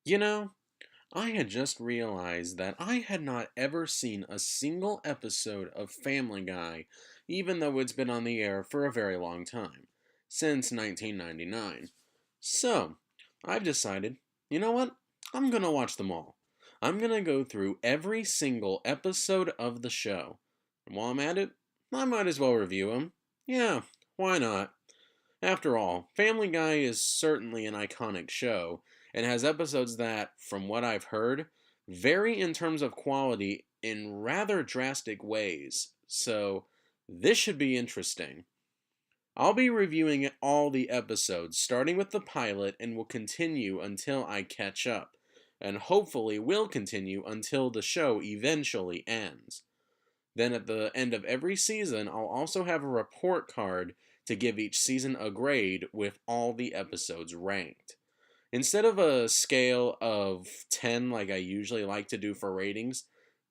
You know, I had just realized that I had not ever seen a single episode of Family Guy, even though it's been on the air for a very long time, since 1999. So, I've decided, you know what? I'm gonna watch them all. I'm gonna go through every single episode of the show. And while I'm at it, I might as well review them. Yeah, why not? After all, Family Guy is certainly an iconic show and has episodes that, from what I've heard, vary in terms of quality in rather drastic ways. So, this should be interesting. I'll be reviewing all the episodes, starting with the pilot, and will continue until I catch up, and hopefully will continue until the show eventually ends. Then at the end of every season, I'll also have a report card to give each season a grade with all the episodes ranked. Instead of a scale of 10 like I usually like to do for ratings,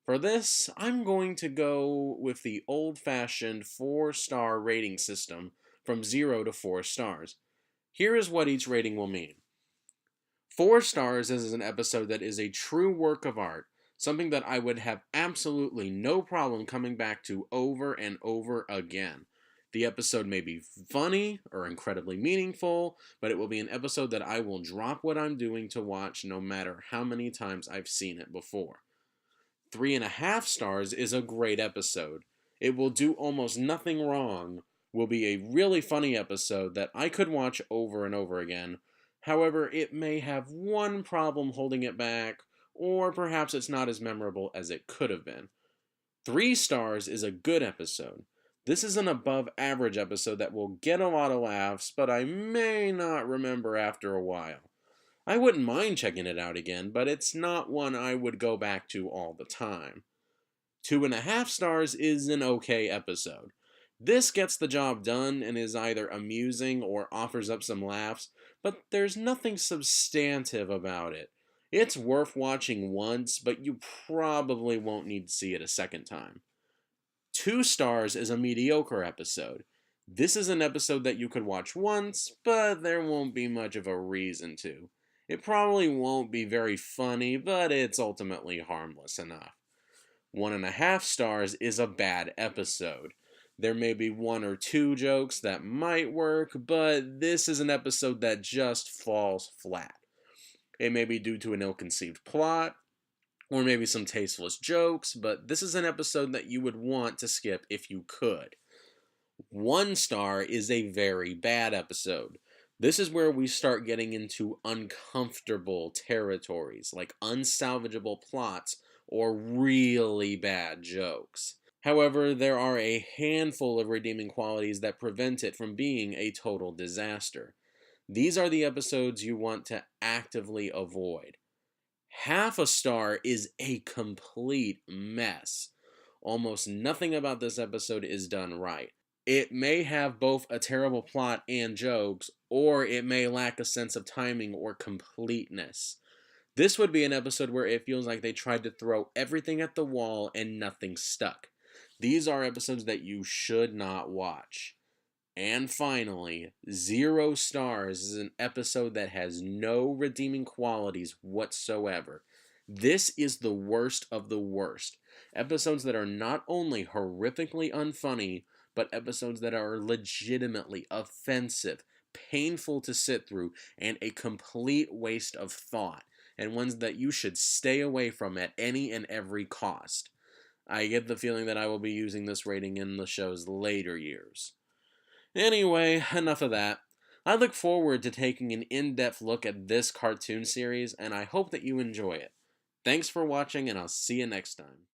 for this, I'm going to go with the old fashioned 4-star rating system from 0 to 4 stars. Here is what each rating will mean. 4 stars is an episode that is a true work of art, something that I would have absolutely no problem coming back to over and over again. The episode may be funny or incredibly meaningful, but it will be an episode that I will drop what I'm doing to watch no matter how many times I've seen it before. 3.5 stars is a great episode. It will do almost nothing wrong, will be a really funny episode that I could watch over and over again. However, it may have one problem holding it back, or perhaps it's not as memorable as it could have been. 3 stars is a good episode. This is an above average episode that will get a lot of laughs, but I may not remember after a while. I wouldn't mind checking it out again, but it's not one I would go back to all the time. 2.5 stars is an okay episode. This gets the job done and is either amusing or offers up some laughs, but there's nothing substantive about it. It's worth watching once, but you probably won't need to see it a second time. 2 stars is a mediocre episode. This is an episode that you could watch once, but there won't be much of a reason to. It probably won't be very funny, but it's ultimately harmless enough. 1.5 stars is a bad episode. There may be one or two jokes that might work, but this is an episode that just falls flat. It may be due to an ill conceived plot, or maybe some tasteless jokes, but this is an episode that you would want to skip if you could. 1 star is a very bad episode. This is where we start getting into uncomfortable territories, like unsalvageable plots or really bad jokes. However, there are a handful of redeeming qualities that prevent it from being a total disaster. These are the episodes you want to actively avoid. 0.5 star is a complete mess. Almost nothing about this episode is done right. It may have both a terrible plot and jokes, or it may lack a sense of timing or completeness. This would be an episode where it feels like they tried to throw everything at the wall and nothing stuck. These are episodes that you should not watch. And finally, 0 stars is an episode that has no redeeming qualities whatsoever. This is the worst of the worst. Episodes that are not only horrifically unfunny, but episodes that are legitimately offensive, painful to sit through, and a complete waste of thought, and ones that you should stay away from at any and every cost. I get the feeling that I will be using this rating in the show's later years. Anyway, enough of that. I look forward to taking an in-depth look at this cartoon series, and I hope that you enjoy it. Thanks for watching, and I'll see you next time.